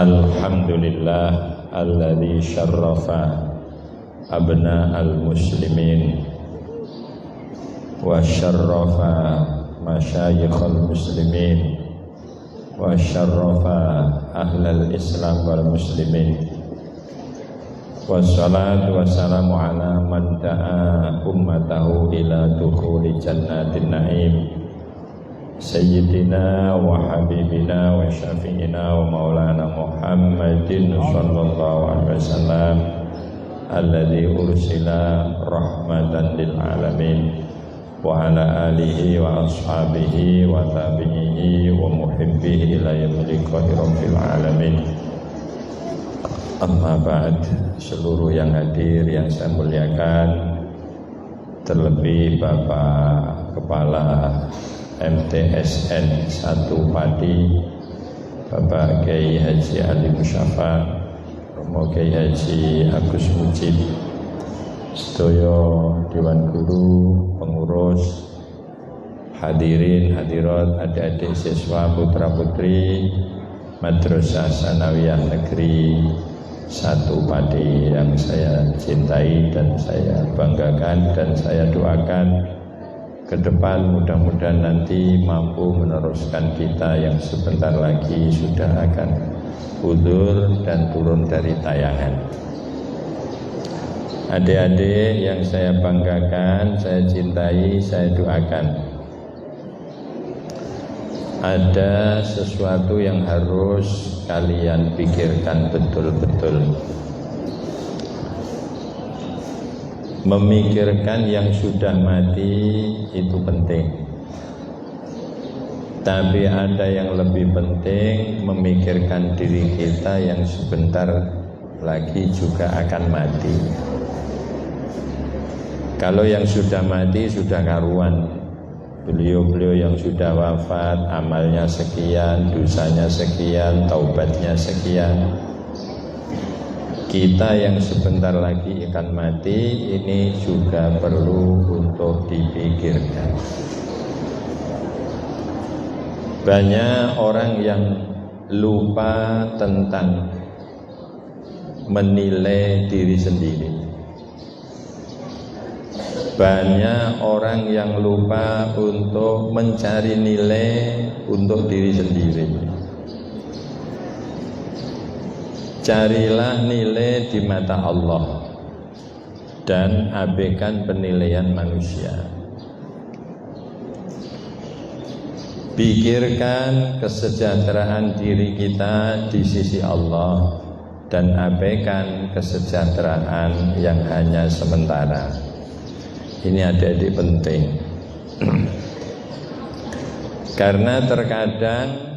Alhamdulillah alladzi syarrafa abna'al muslimin wa syarrafa masyayikhal muslimin wa syarrafa ahlal islam wal muslimin. Wassalatu wassalamu ala man da'a ummatahu ila dukhuli jannatin na'im Sayyidina wa habibina wa syafi'ina wa maulana Muhammadin sallallahu alaihi wasallam alladzi ursila rahmatan lil alamin wa ala alihi wa ashabihi wa tabi'ihi wa muhibbihi ila yaumil rabbil alamin. Amma ba'd, seluruh yang hadir yang saya muliakan, terlebih Bapak Kepala MTSN 1 Pati, Bapak Kiai Haji Ali Musyafa, Romo Kiai Haji Agus Mujib, sedaya Dewan Guru, pengurus, hadirin hadirat, adik-adik siswa putra putri Madrasah Sanawiyah Negeri 1 Pati yang saya cintai dan saya banggakan dan saya doakan ke depan mudah-mudahan nanti mampu meneruskan kita yang sebentar lagi sudah akan udur dan turun dari tayangan. Adik-adik yang saya banggakan, saya cintai, saya doakan. Ada sesuatu yang harus kalian pikirkan betul-betul. Memikirkan yang sudah mati itu penting, tapi ada yang lebih penting, memikirkan diri kita yang sebentar lagi juga akan mati. Kalau yang sudah mati sudah karuan, beliau-beliau yang sudah wafat amalnya sekian, dosanya sekian, taubatnya sekian. Kita yang sebentar lagi akan mati ini juga perlu untuk dipikirkan. Banyak orang yang lupa tentang menilai diri sendiri. Banyak orang yang lupa untuk mencari nilai untuk diri sendiri. Carilah nilai di mata Allah dan abaikan penilaian manusia. Pikirkan kesejahteraan diri kita di sisi Allah dan abaikan kesejahteraan yang hanya sementara. Ini adik-adik penting. Karena terkadang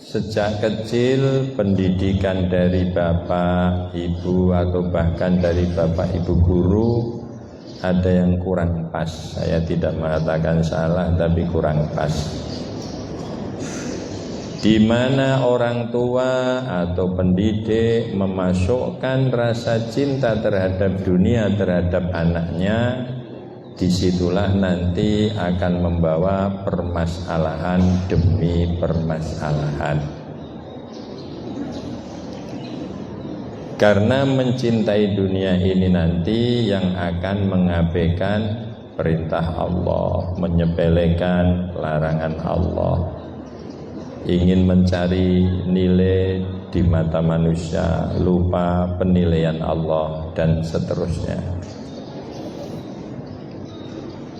sejak kecil pendidikan dari bapak, ibu atau bahkan dari bapak, ibu guru ada yang kurang pas. Saya tidak mengatakan salah, tapi kurang pas. Di mana orang tua atau pendidik memasukkan rasa cinta terhadap dunia, terhadap anaknya, disitulah nanti akan membawa permasalahan demi permasalahan. Karena mencintai dunia ini nanti yang akan mengabaikan perintah Allah, menyepelekan larangan Allah, ingin mencari nilai di mata manusia, lupa penilaian Allah dan seterusnya.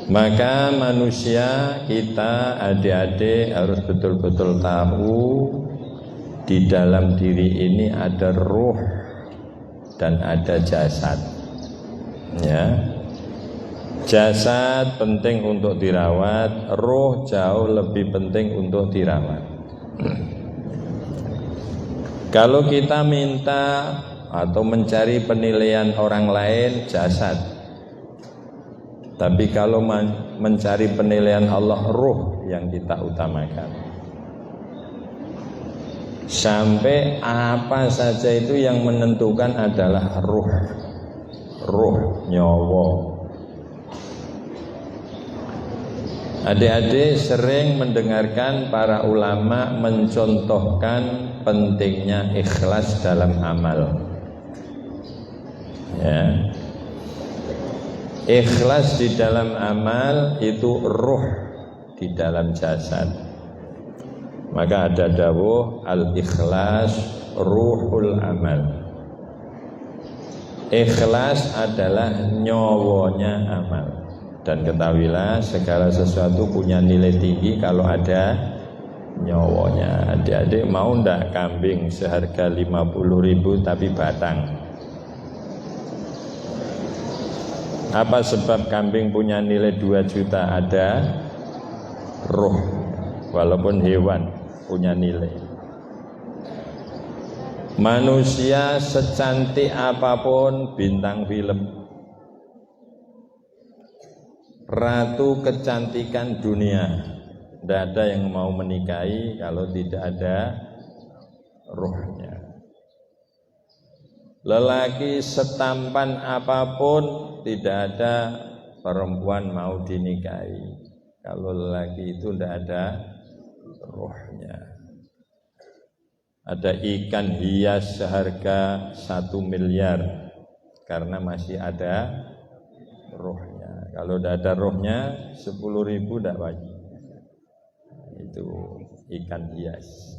Maka manusia, kita adik-adik harus betul-betul tahu di dalam diri ini ada ruh dan ada jasad. Ya. Jasad penting untuk dirawat, ruh jauh lebih penting untuk dirawat. Kalau kita minta atau mencari penilaian orang lain, jasad. Tapi kalau mencari penilaian Allah, ruh yang kita utamakan. Sampai apa saja itu yang menentukan adalah ruh, nyawa. Adik-adik sering mendengarkan para ulama mencontohkan pentingnya ikhlas dalam amal. Ya. Ikhlas di dalam amal itu ruh di dalam jasad. Maka ada dawuh al-ikhlas ruhul amal. Ikhlas adalah nyawonya amal. Dan ketahuilah segala sesuatu punya nilai tinggi kalau ada nyawanya. Adik-adik mau ndak kambing seharga 50.000 tapi batang? Apa sebab kambing punya nilai 2 juta? Ada ruh, walaupun hewan punya nilai. Manusia secantik apapun bintang film, ratu kecantikan dunia, tidak ada yang mau menikahi kalau tidak ada ruhnya. Lelaki setampan apapun tidak ada perempuan mau dinikahi kalau lelaki itu tidak ada ruhnya. Ada ikan hias seharga 1 miliar karena masih ada ruhnya. Kalau tidak ada ruhnya 10.000 tidak wajib. Itu ikan hias.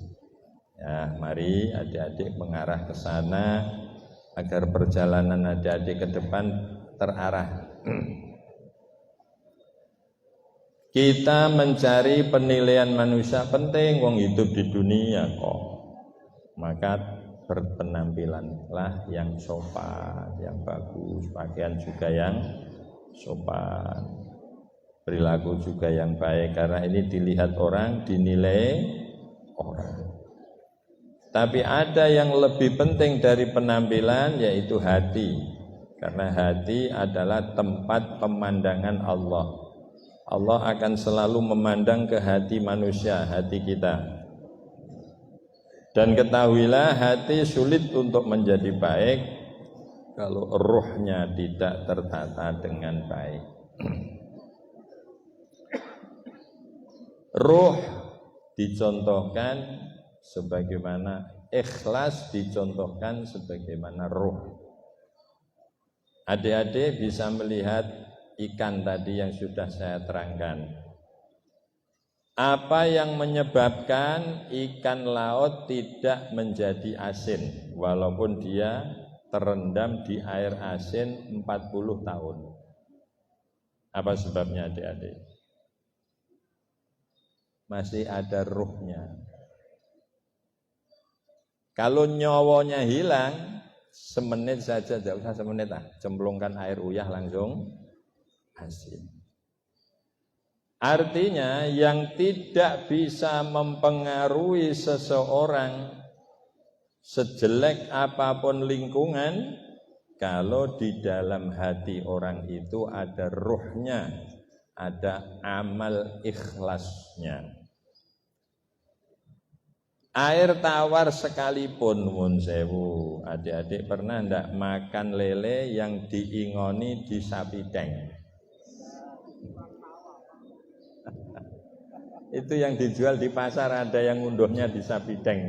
Ya, mari adik-adik mengarah ke sana agar perjalanan adik-adik ke depan terarah. Kita mencari penilaian manusia penting, wong hidup di dunia kok. Maka berpenampilanlah yang sopan, yang bagus, pakaian juga yang sopan, perilaku juga yang baik, karena ini dilihat orang, dinilai orang. Tapi ada yang lebih penting dari penampilan, yaitu hati, karena hati adalah tempat pemandangan Allah. Allah akan selalu memandang ke hati manusia, hati kita. Dan ketahuilah hati sulit untuk menjadi baik kalau ruhnya tidak tertata dengan baik. Ruh dicontohkan sebagaimana ikhlas dicontohkan sebagaimana ruh. Adik-adik bisa melihat ikan tadi yang sudah saya terangkan. Apa yang menyebabkan ikan laut tidak menjadi asin walaupun dia terendam di air asin 40 tahun? Apa sebabnya adik-adik? Masih ada ruhnya. Kalau nyawanya hilang, semenit saja, tidak usah semenit lah, cemplungkan air uyah langsung asin. Artinya yang tidak bisa mempengaruhi seseorang sejelek apapun lingkungan, kalau di dalam hati orang itu ada ruhnya, ada amal ikhlasnya. Air tawar sekalipun, mun sewu, adik-adik pernah ndak makan lele yang diingoni di sapi tank? Itu yang dijual di pasar, ada yang ngunduhnya di sapi tank.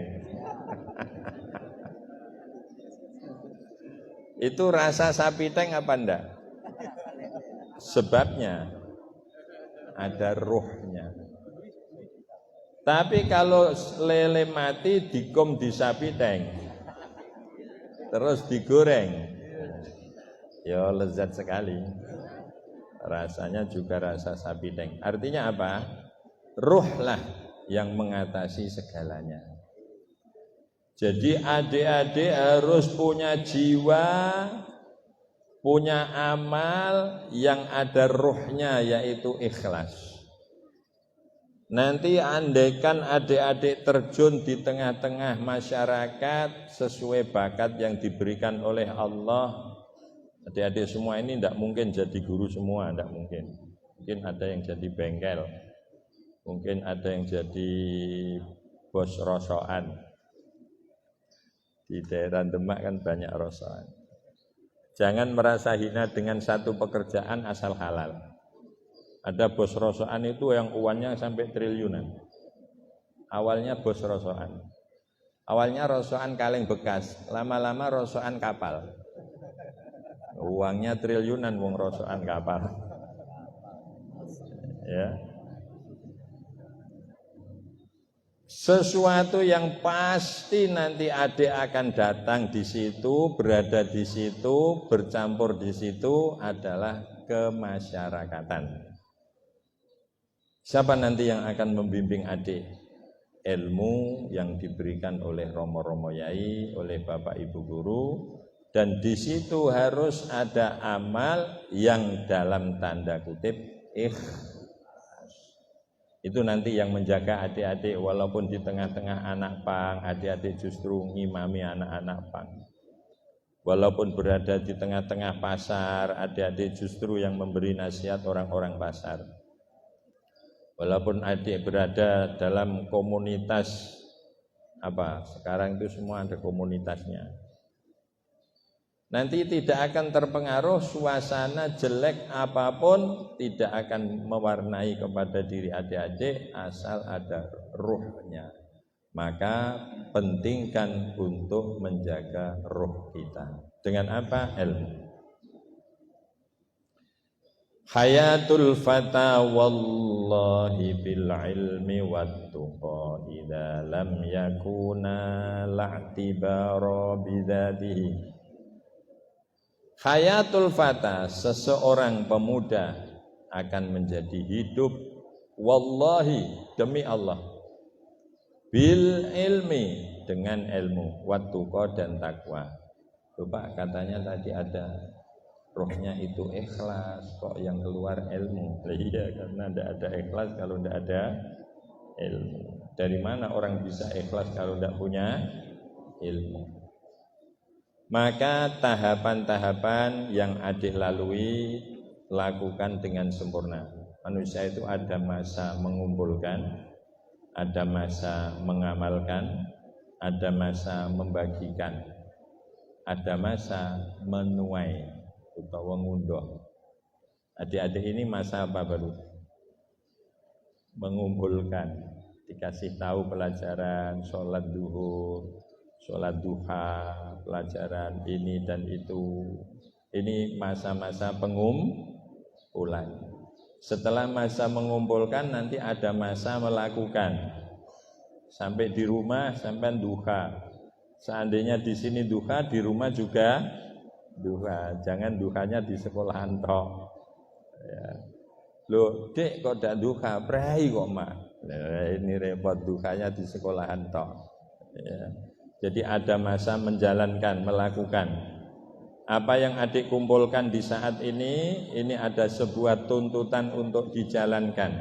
Itu rasa sapi tank apa enggak? Sebabnya ada ruhnya. Tapi kalau lele mati dikum di sapi tank, terus digoreng, ya lezat sekali. Rasanya juga rasa sapi tank. Artinya apa? Ruhlah yang mengatasi segalanya. Jadi adik-adik harus punya jiwa, punya amal yang ada ruhnya, yaitu ikhlas. Nanti andaikan adik-adik terjun di tengah-tengah masyarakat sesuai bakat yang diberikan oleh Allah, adik-adik semua ini tidak mungkin jadi guru semua, tidak mungkin. Mungkin ada yang jadi bengkel, mungkin ada yang jadi bos rosokan. Di daerah Demak kan banyak rosokan. Jangan merasa hina dengan satu pekerjaan asal halal. Ada bos rosokan itu yang uangnya sampai triliunan. Awalnya bos rosokan. Awalnya rosokan kaleng bekas, lama-lama rosokan kapal. Uangnya triliunan wong rosokan kapal. Ya. Sesuatu yang pasti nanti adik akan datang di situ, berada di situ, bercampur di situ adalah kemasyarakatan. Siapa nanti yang akan membimbing adik? Ilmu yang diberikan oleh romo-romo yai, oleh bapak ibu guru, dan di situ harus ada amal yang dalam tanda kutip ikhlas. Itu nanti yang menjaga adik-adik walaupun di tengah-tengah anak pang, adik-adik justru ngimami anak-anak pang. Walaupun berada di tengah-tengah pasar, adik-adik justru yang memberi nasihat orang-orang pasar. Walaupun adik berada dalam komunitas sekarang itu semua ada komunitasnya. Nanti tidak akan terpengaruh suasana jelek apapun, tidak akan mewarnai kepada diri adik-adik asal ada ruhnya. Maka pentingkan untuk menjaga ruh kita. Dengan apa? Ilmu. Hayatul fata wallahi bil ilmi wat tuqa idza lam yakuna la'tibara bidzatihi. Hayatul fata, seseorang pemuda akan menjadi hidup wallahi, demi Allah, bil ilmi, dengan ilmu, wat tuqa, dan takwa. Coba katanya tadi ada rohnya itu ikhlas, kok yang keluar ilmu? Iya, karena tidak ada ikhlas kalau tidak ada ilmu. Dari mana orang bisa ikhlas kalau tidak punya ilmu? Maka tahapan-tahapan yang adik lalui lakukan dengan sempurna. Manusia itu ada masa mengumpulkan, ada masa mengamalkan, ada masa membagikan, ada masa menuai atau mengunduh. Adik-adik ini masa apa baru? Mengumpulkan, dikasih tahu pelajaran sholat duhur, sholat duha, pelajaran ini dan itu. Ini masa-masa pengumpulan. Setelah masa mengumpulkan, nanti ada masa melakukan. Sampai di rumah sampai duha. Seandainya di sini duha, di rumah juga duha. Jangan duhanya di sekolahan tok. Ya. Loh, dek kok tidak duha, prai kok mak. Nah, ini repot, duhanya di sekolahan tok. Ya. Jadi ada masa menjalankan, melakukan. Apa yang adik kumpulkan di saat ini ada sebuah tuntutan untuk dijalankan.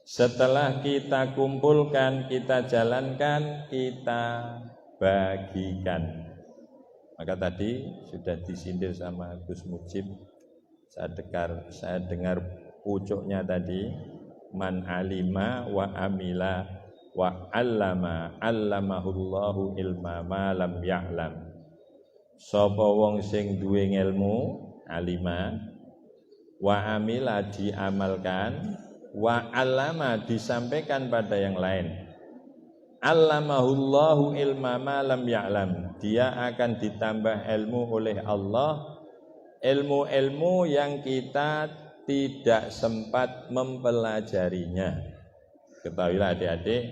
Setelah kita kumpulkan, kita jalankan, kita bagikan. Maka tadi sudah disindir sama Gus Mujib. Saya dengar pucuknya tadi, man alima wa amila wa allamahullahu ilma ma lam ya'lam. Sapa wong sing duwe ilmu, alima, wa amila, diamalkan, wa allama, disampaikan pada yang lain. Allamahullahu ilma ma lam ya'lam. Dia akan ditambah ilmu oleh Allah, ilmu-ilmu yang kita tidak sempat mempelajarinya. Ketahuilah adik-adik,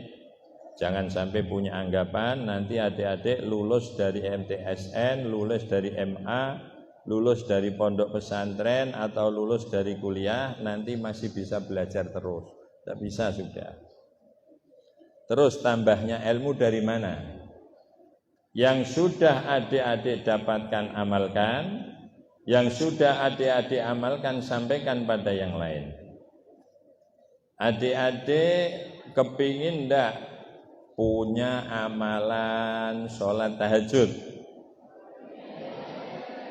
jangan sampai punya anggapan nanti adik-adik lulus dari MTSN, lulus dari MA, lulus dari pondok pesantren atau lulus dari kuliah nanti masih bisa belajar terus. Tidak bisa sudah. Terus tambahnya ilmu dari mana? Yang sudah adik-adik dapatkan amalkan, yang sudah adik-adik amalkan sampaikan pada yang lain. Adik-adik kepingin ndak punya amalan sholat tahajud?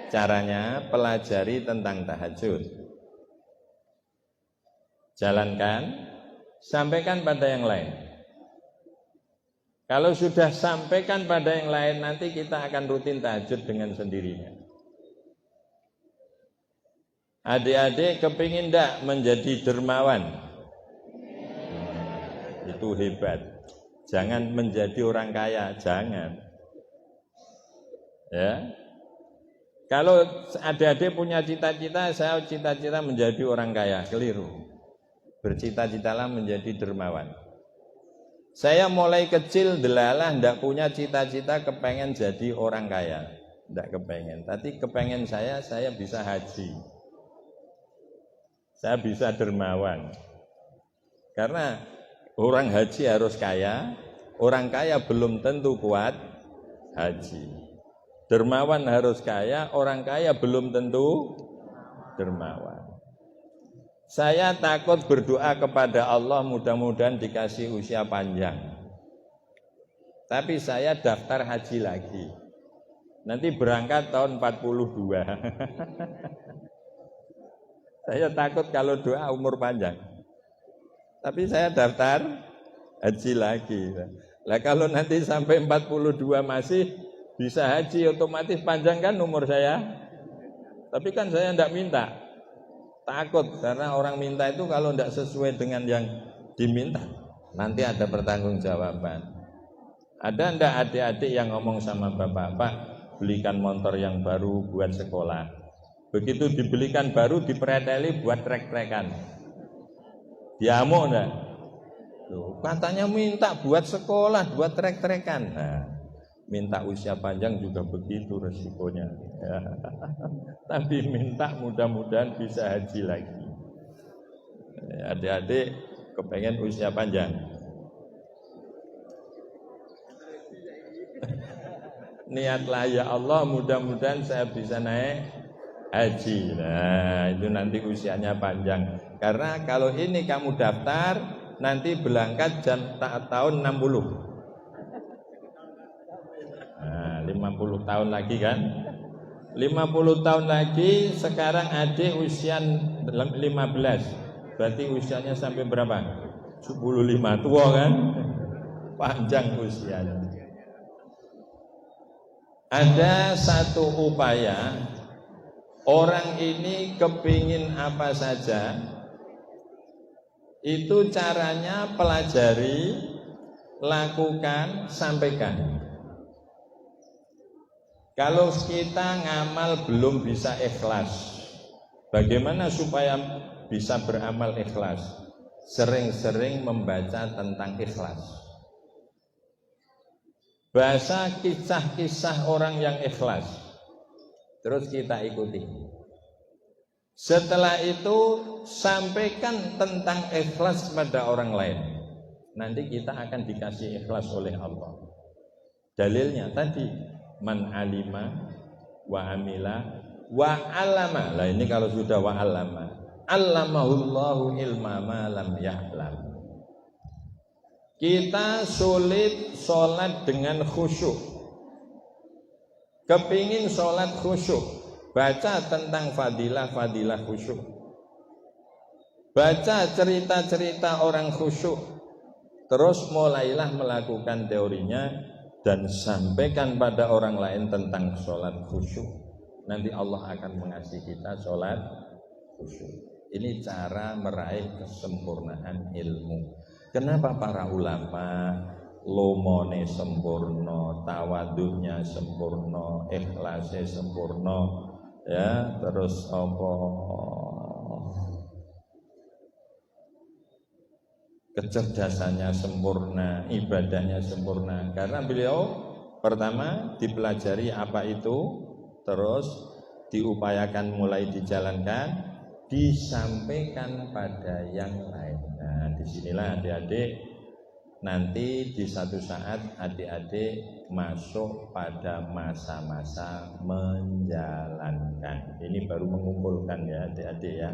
Caranya pelajari tentang tahajud, jalankan, sampaikan pada yang lain. Kalau sudah sampaikan pada yang lain, nanti kita akan rutin tahajud dengan sendirinya. Adik-adik kepingin enggak menjadi dermawan? Itu hebat. Jangan menjadi orang kaya, jangan. Ya. Kalau adik-adik punya cita-cita, saya cita-cita menjadi orang kaya, keliru. Bercita-citalah menjadi dermawan. Saya mulai kecil delalah ndak punya cita-cita kepengen jadi orang kaya, ndak kepengen. Tapi kepengen saya bisa haji. Saya bisa dermawan. Karena orang haji harus kaya, orang kaya belum tentu kuat haji. Dermawan harus kaya, orang kaya belum tentu dermawan. Saya takut berdoa kepada Allah mudah-mudahan dikasih usia panjang. Tapi saya daftar haji lagi. Nanti berangkat tahun 42. Saya takut kalau doa umur panjang. Tapi saya daftar haji lagi. Lah kalau nanti sampai 42 masih bisa haji, otomatis panjang kan umur saya. Tapi kan saya tidak minta. Takut karena orang minta itu kalau tidak sesuai dengan yang diminta, nanti ada pertanggungjawaban. Ada ndak adik-adik yang ngomong sama bapak, Pak, belikan motor yang baru buat sekolah. Begitu dibelikan baru dipreteli buat trek-trekan. Diamuk enggak? Tuh, katanya minta buat sekolah, buat trek-trekan. Nah, minta usia panjang juga begitu resikonya. Ya. Tapi minta mudah-mudahan bisa haji lagi. Adik-adik kepengen usia panjang. Niatlah ya Allah, mudah-mudahan saya bisa naik haji. Nah, itu nanti usianya panjang. Karena kalau ini kamu daftar, nanti berangkat tahun 60. Nah, 50 tahun lagi kan? 50 tahun lagi, sekarang adik usia 15. Berarti usianya sampai berapa? 75, tua kan? Panjang usianya. Ada satu upaya, orang ini kepingin apa saja, itu caranya pelajari, lakukan, sampaikan. Kalau kita ngamal belum bisa ikhlas, bagaimana supaya bisa beramal ikhlas? Sering-sering membaca tentang ikhlas. Bahasa kisah-kisah orang yang ikhlas, terus kita ikuti. Setelah itu sampaikan tentang ikhlas pada orang lain. Nanti kita akan dikasih ikhlas oleh Allah. Dalilnya tadi, man alima wa amila wa alama. Lah ini kalau sudah wa alama, allamahullahu ilma ma lam ya'lam. Kita sulit sholat dengan khusyuk. Kepingin sholat khusyuk, baca tentang fadilah-fadilah khusyuk, baca cerita-cerita orang khusyuk, terus mulailah melakukan teorinya dan sampaikan pada orang lain tentang sholat khusyuk. Nanti Allah akan mengasihi kita sholat khusyuk. Ini cara meraih kesempurnaan ilmu. Kenapa para ulama lomone sempurna, tawadhunya sempurna, ikhlasnya sempurna, ya, terus apa kecerdasannya sempurna, ibadahnya sempurna? Karena beliau pertama dipelajari apa itu, terus diupayakan mulai dijalankan, disampaikan pada yang lain. Nah, disinilah adik-adik nanti di satu saat adik-adik masuk pada masa-masa menjalankan. Ini baru mengumpulkan ya adik-adik ya.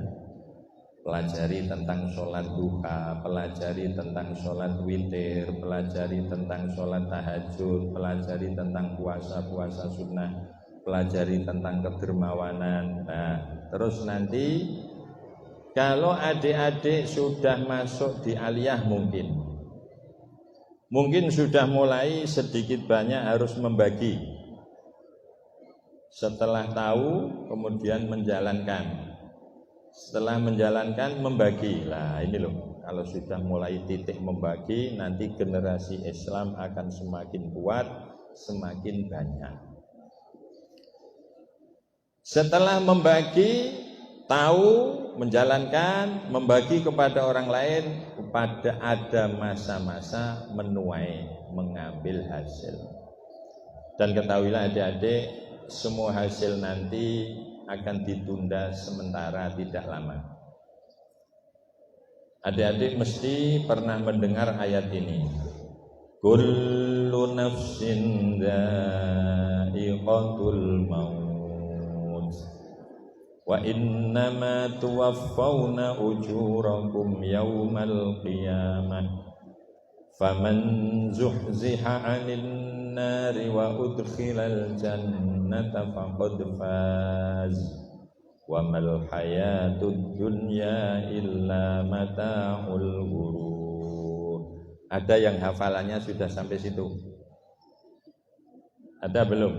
Pelajari tentang sholat duha, pelajari tentang sholat witir, pelajari tentang sholat tahajud, pelajari tentang puasa-puasa sunnah, pelajari tentang kedermawanan. Nah, terus nanti kalau adik-adik sudah masuk di aliyah mungkin sudah mulai sedikit banyak harus membagi. Setelah tahu kemudian menjalankan. Setelah menjalankan, membagi. Lah ini loh, kalau sudah mulai titik membagi, nanti generasi Islam akan semakin kuat, semakin banyak. Setelah membagi, tahu, menjalankan, membagi kepada orang lain, pada ada masa-masa menuai, mengambil hasil. Dan ketahuilah adik-adik, semua hasil nanti akan ditunda sementara, tidak lama. Adik-adik mesti pernah mendengar ayat ini. Kullu nafsin dha'iqatul maut wa innama tuwaffawna ujurakum yawmal qiyamah faman zuhziha 'anil nari wa udkhilal jannata faqad faz wa mal hayatud dunya illa mata'ul ghurur. Ada yang hafalannya sudah sampai situ? Ada belum?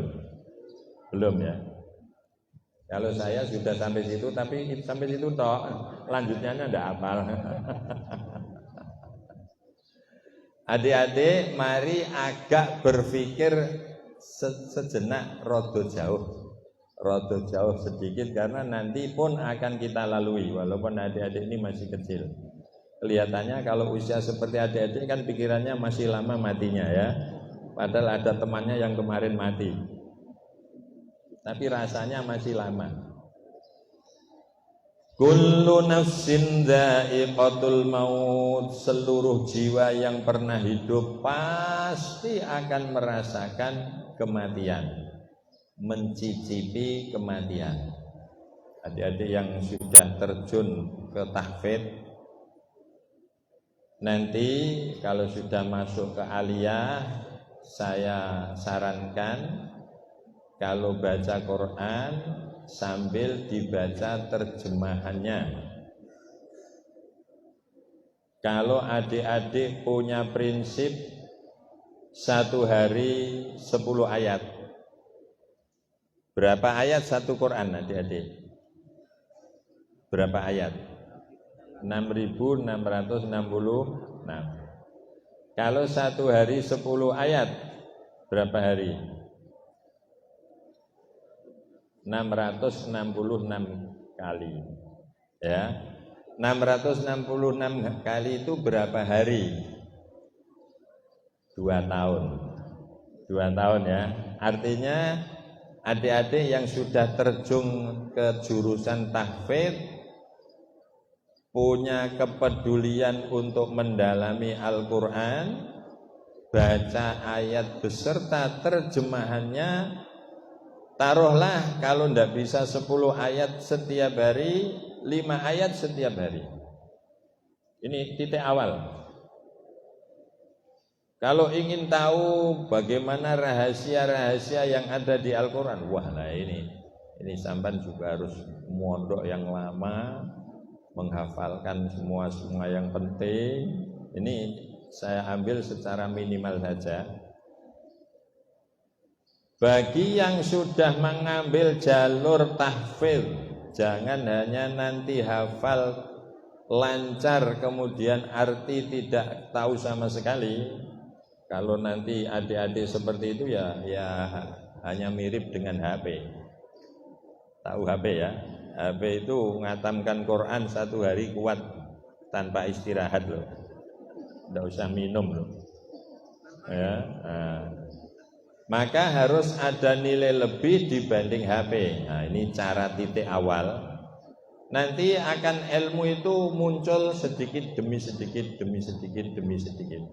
Belum ya? Kalau saya sudah sampai situ, tapi sampai situ toh, lanjutnya enggak hafal. Adik-adik, mari agak berpikir sejenak, rodo jauh sedikit, karena nanti pun akan kita lalui, walaupun adik-adik ini masih kecil. Kelihatannya kalau usia seperti adik-adik kan pikirannya masih lama matinya ya, padahal ada temannya yang kemarin mati, tapi rasanya masih lama. Kullu nafsin dha'iqatul maut, seluruh jiwa yang pernah hidup pasti akan merasakan kematian, mencicipi kematian. Adik-adik yang sudah terjun ke tahfidz, nanti kalau sudah masuk ke aliyah, saya sarankan kalau baca Quran sambil dibaca terjemahannya. Kalau adik-adik punya prinsip 1 hari 10 ayat, berapa ayat satu Quran adik-adik? Berapa ayat? 6.666. Kalau 1 hari 10 ayat, berapa hari? 666 kali ya. 666 kali itu berapa hari? 2 tahun. 2 tahun ya. Artinya adik-adik yang sudah terjun ke jurusan tahfidz, punya kepedulian untuk mendalami Al-Quran, baca ayat beserta terjemahannya. Taruhlah kalau tidak bisa 10 ayat setiap hari, 5 ayat setiap hari. Ini titik awal. Kalau ingin tahu bagaimana rahasia-rahasia yang ada di Al-Quran, wah nah ini sampan juga harus mondok yang lama, menghafalkan semua yang penting. Ini saya ambil secara minimal saja. Bagi yang sudah mengambil jalur tahfidz, jangan hanya nanti hafal lancar kemudian arti tidak tahu sama sekali. Kalau nanti adik-adik seperti itu ya hanya mirip dengan HP. Tahu HP ya? HP itu ngatamkan Quran 1 hari kuat tanpa istirahat loh. Tidak usah minum loh. Ya. Nah. Maka harus ada nilai lebih dibanding HP. Nah, ini cara titik awal. Nanti akan ilmu itu muncul sedikit demi sedikit, demi sedikit, demi sedikit.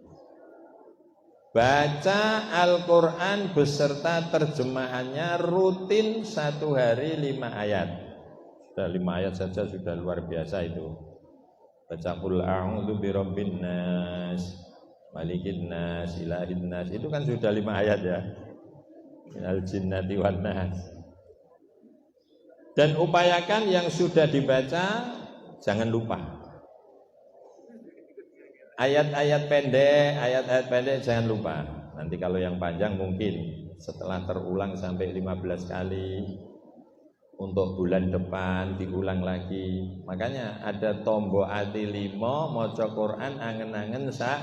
Baca Al-Quran beserta terjemahannya rutin 1 hari 5 ayat. Sudah 5 ayat saja sudah luar biasa itu. Baca Qul a'udzu birabbin nas, malikin nas, ilahin nas, itu kan sudah 5 ayat ya. Minal jinnati wan nas. Dan upayakan yang sudah dibaca jangan lupa. Ayat-ayat pendek jangan lupa. Nanti kalau yang panjang mungkin setelah terulang sampai 15 kali, untuk bulan depan diulang lagi. Makanya ada tombo ati 5 maca Quran angen-angen sak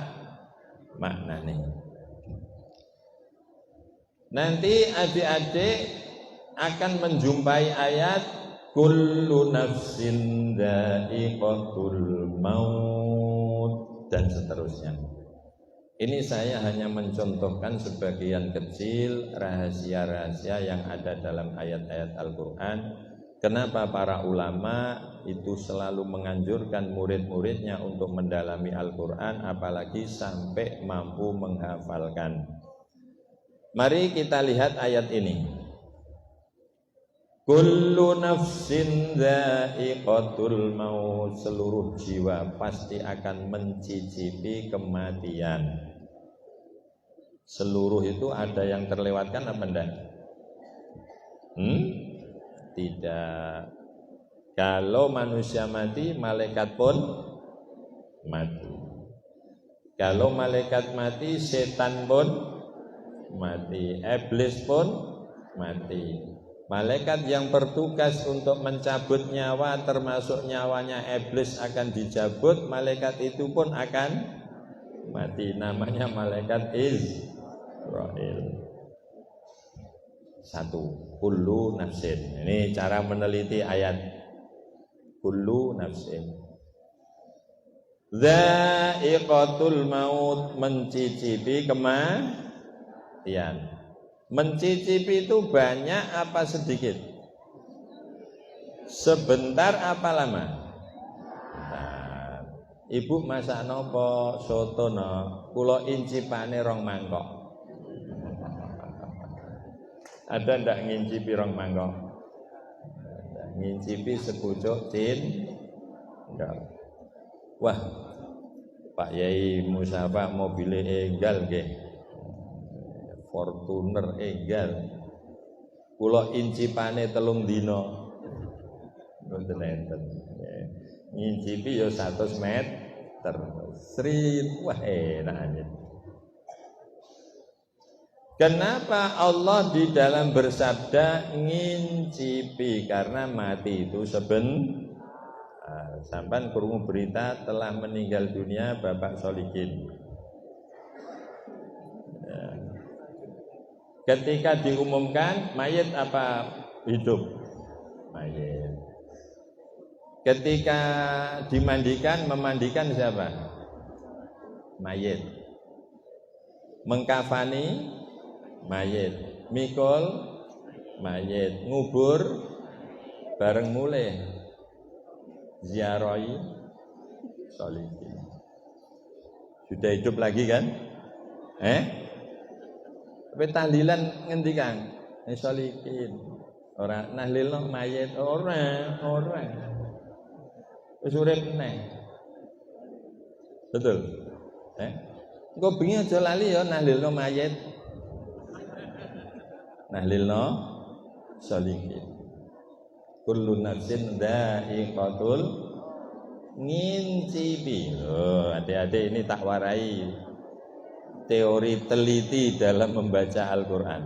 maknane. Nanti adik-adik akan menjumpai ayat kullu nafsin dha'iqatul maut dan seterusnya. Ini saya hanya mencontohkan sebagian kecil rahasia-rahasia yang ada dalam ayat-ayat Al-Quran. Kenapa para ulama itu selalu menganjurkan murid-muridnya untuk mendalami Al-Quran, apalagi sampai mampu menghafalkan. Mari kita lihat ayat ini. Kullu nafsin dha'iqatul maut, seluruh jiwa pasti akan mencicipi kematian. Seluruh itu ada yang terlewatkan apa enggak? Tidak. Kalau manusia mati, malaikat pun mati. Kalau malaikat mati, setan pun mati, iblis pun mati. Malaikat yang bertugas untuk mencabut nyawa, termasuk nyawanya iblis akan dicabut, malaikat itu pun akan mati. Namanya malaikat Israil. Satu, kullu nafsin. Ini cara meneliti ayat kullu nafsin. Dha'iqatul maut, mencicipi kematian. Mencicipi itu banyak apa sedikit? Sebentar apa lama? Nah, ibu masak nopo soto no, kulo incipane 2 mangkok. Ada ndak ngincipi 2 mangkok? Ngincipi sepucuk enggak. Wah, Pak Yai Musafa mobilnya enggal nggih. Fortuner enggal. Kula incipane 3 dina. Mboten enten. Ngincipi ya 100 meter. Wah enak aja. Kenapa Allah di dalam bersabda ngincipi? Karena mati itu sampan krungu berita telah meninggal dunia Bapak Solikin. Ketika diumumkan mayit apa hidup? Mayit. Ketika dimandikan, memandikan siapa? Mayit. Mengkafani mayit. Mikul mayit. Ngubur bareng mulai ziarahi Solikin. Sudah hidup lagi kan? Tapi tahlilan ngendikan Solikin. Ora nahlilno mayit, ora. Wis urip neh. Betul? Engko bengi aja lali ya nahlilno mayit. Nahlilno Solikin. Kullu nafsin dha'iqatul ngincipi. Adik-adik ini tak warai teori teliti dalam membaca Al-Quran.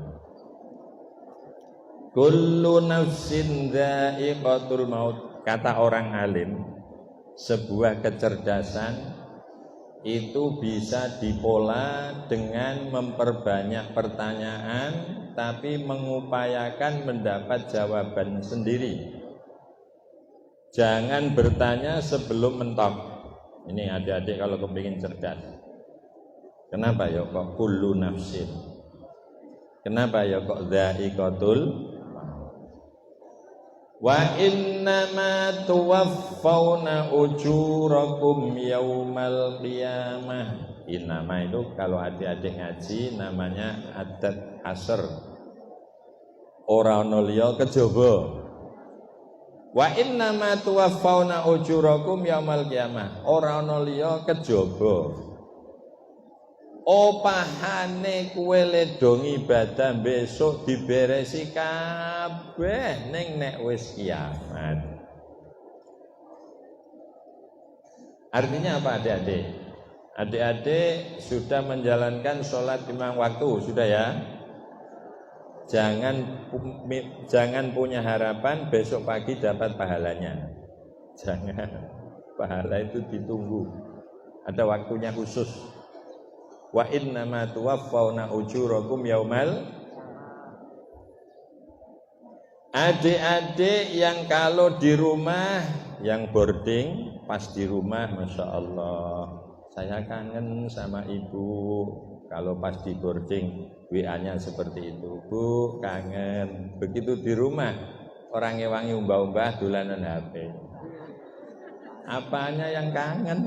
Kullu nafsin dha'iqatul maut. Kata orang alim, sebuah kecerdasan itu bisa dipola dengan memperbanyak pertanyaan, tapi mengupayakan mendapat jawaban sendiri. Jangan bertanya sebelum mentok. Ini adik-adik kalau kepingin cerdas. Kenapa ya kok kullu nafsin? Kenapa ya kok dha'iqatul? Wa innama tuwaffawna ujurakum yaumal qiyamah. Innama itu kalau adik-adik ngaji namanya adat asr. Ora ana liya kejaba. Wa innama tuwaffawna ujurakum yaumal qiyamah. Ora ana liya kejaba. Opahane kowe ledong ibadah besok diberesi kabeh ning nek wis kiamat. Artinya apa adik-adik? Adik-adik sudah menjalankan sholat 5 waktu, sudah ya? Jangan punya harapan besok pagi dapat pahalanya. Jangan. Pahala itu ditunggu. Ada waktunya khusus. Wa innama tuwaffawna ujurakum yaumal. Adik-adik yang kalau di rumah, yang boarding pas di rumah, Masya Allah, saya kangen sama ibu. Kalau pas di boarding WA-nya seperti itu, Bu kangen. Begitu di rumah orang ngewangi umbah-umbah dolanan HP. Apanya yang kangen?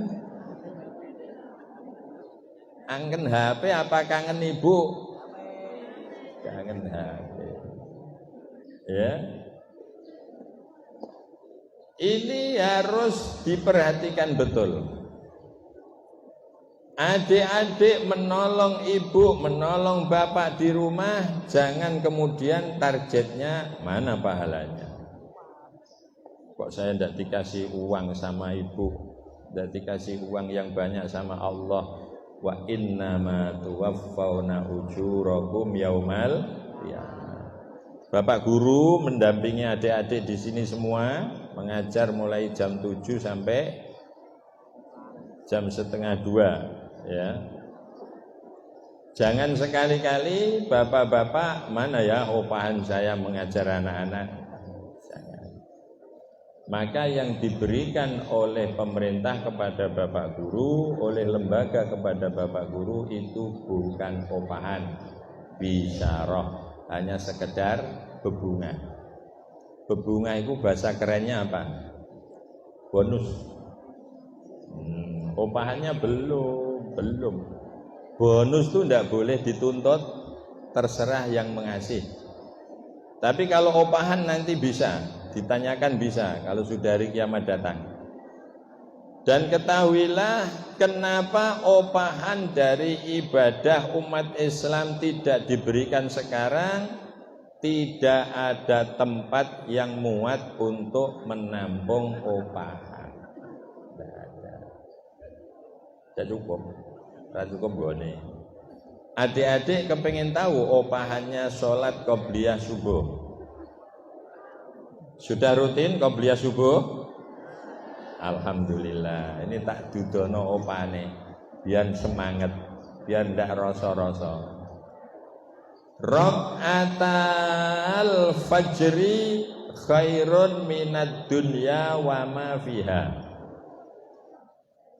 Kangen HP apa kangen ibu? Kangen HP. Ya. Ini harus diperhatikan betul. Adik-adik menolong ibu, menolong bapak di rumah, jangan kemudian targetnya mana pahalanya. Kok saya tidak dikasih uang sama ibu, tidak dikasih uang yang banyak sama Allah. Wa innama tuwaffawna ujurakum yaumal qiyamah. Bapak guru mendampingi adik-adik di sini semua, mengajar mulai jam 7 sampai jam setengah 2, ya. Jangan sekali-kali bapak-bapak mana ya opahan saya mengajar anak-anak. Jangan. Maka yang diberikan oleh pemerintah kepada bapak guru, oleh lembaga kepada bapak guru itu bukan opahan, bisyarah. Hanya sekedar bebunga. Bebunga itu bahasa kerennya apa? Bonus. Opahannya belum. Bonus itu tidak boleh dituntut, terserah yang mengasih. Tapi kalau opahan nanti bisa, ditanyakan bisa kalau sudah hari kiamat datang. Dan ketahuilah kenapa opahan dari ibadah umat Islam tidak diberikan sekarang, tidak ada tempat yang muat untuk menampung opahan. Tidak ada. Tidak cukup gone. Adik-adik kepengen tahu opahannya sholat qobliyah subuh. Sudah rutin qobliyah subuh? Alhamdulillah, ini tak dudono opane, biar semangat, biar ndak rasa-rasa. Rakaatal fajri khairun minad dunya wa ma fiha.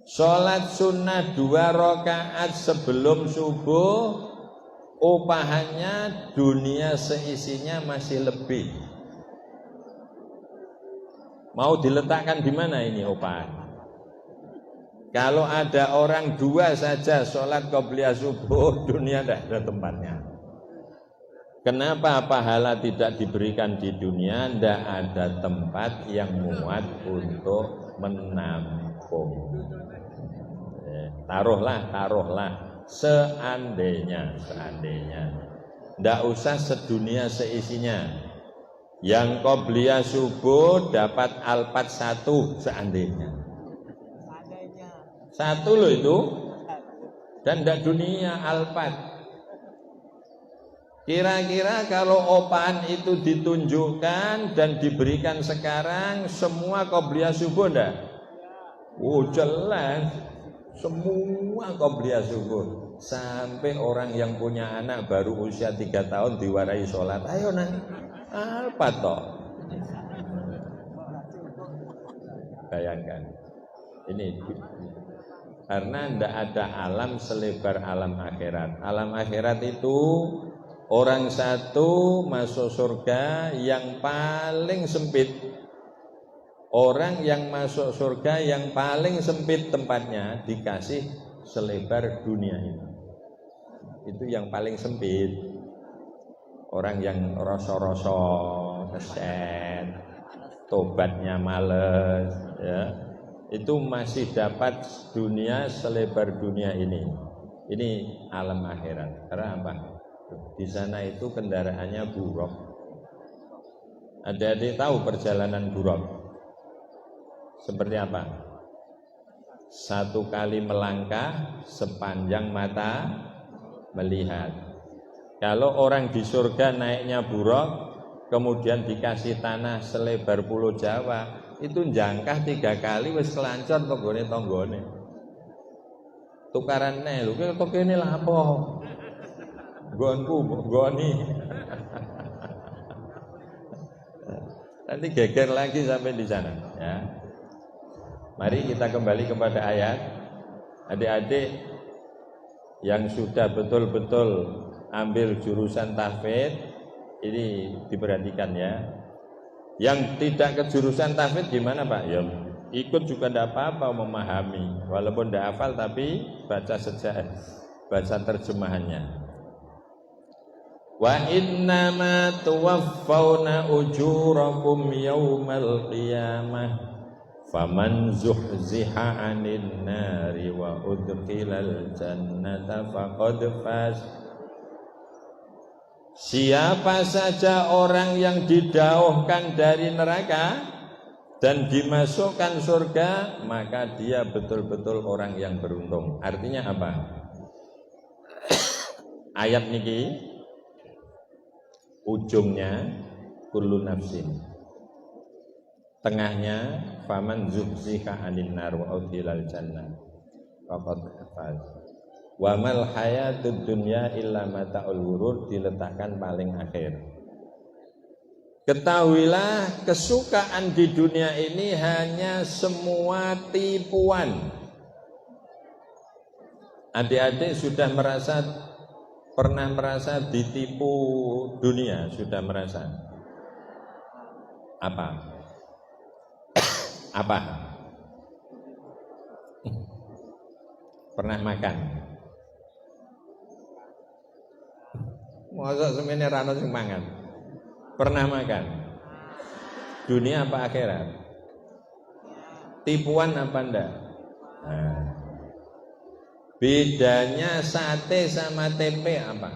Salat sunnah 2 rakaat sebelum subuh, opahannya dunia seisinya masih lebih. Mau diletakkan di mana ini opahan? Kalau ada orang 2 saja sholat qobliyah subuh, dunia tidak ada tempatnya. Kenapa pahala tidak diberikan di dunia? Tidak ada tempat yang muat untuk menampung. Taruhlah seandainya tidak usah sedunia seisinya. Yang qobliyah subuh dapat Alphard 1 seandainya. 1 loh itu. Dan tidak dunia Alphard. Kira-kira kalau opahan itu ditunjukkan dan diberikan sekarang, semua qobliyah subuh enggak? Oh jelas. Semua qobliyah subuh. Sampai orang yang punya anak baru usia 3 tahun diwarai sholat. Ayo nang. Apa toh? Bayangkan. Ini karena tidak ada alam selebar alam akhirat. Alam akhirat itu orang satu masuk surga yang paling sempit. Orang yang masuk surga yang paling sempit tempatnya dikasih selebar dunia ini. Itu yang paling sempit. Orang yang rasa-rasa keset, tobatnya males, ya, itu masih dapat dunia selebar dunia ini. Ini alam akhirat. Karena apa? Di sana itu kendaraannya buruk. Adik-adik tahu perjalanan buruk seperti apa? 1 kali melangkah sepanjang mata melihat. Kalau orang di surga naiknya buruk, kemudian dikasih tanah selebar Pulau Jawa, itu jangkah 3 kali wis kelancor tonggone. Tukaran nih, lho kok kene lha apa? Nggonku, nggoni. Nanti geger lagi sampai di sana, ya. Mari kita kembali kepada ayat. Adik-adik yang sudah betul-betul ambil jurusan tahfidz, ini diperhatikan ya. Yang tidak ke jurusan tahfidz gimana Pak? Ya ikut juga tidak apa-apa, memahami walaupun tidak hafal tapi baca saja, baca terjemahannya. Wa innama tuwaffawna ujurakum yaumal qiyamah faman zuhziha 'anil nari wa udkhilal jannata faqad faz. Siapa saja orang yang didauhkan dari neraka dan dimasukkan surga, maka dia betul-betul orang yang beruntung. Artinya apa? Ayat niki ujungnya kullu nafsin, tengahnya faman zuhziha 'anil nar wa udkhilal jannah faqad faz. Wa mal hayatud dunya illa mata'ul ghurur, diletakkan paling akhir. Ketahuilah kesukaan di dunia ini hanya semua tipuan. Adik-adik sudah pernah merasa ditipu dunia? Sudah merasa? Apa? Apa? Pernah makan? Masa semene rano sing mangan? Pernah makan? Dunia apa akhirat? Tipuan apa enggak? Nah, bedanya sate sama tempe apa?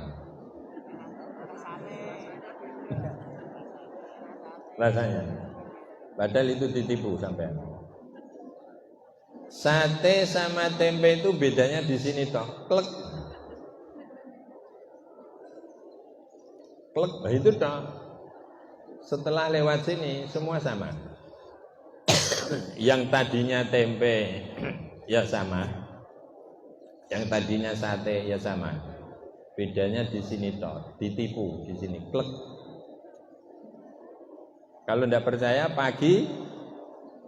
Rasanya. Padahal itu ditipu sampean. Sate sama tempe itu bedanya di sini toh. Klek. Klek, itu toh. Setelah lewat sini semua sama. Yang tadinya tempe ya sama, yang tadinya sate ya sama. Bedanya di sini toh, ditipu di sini. Klek. Kalau tidak percaya pagi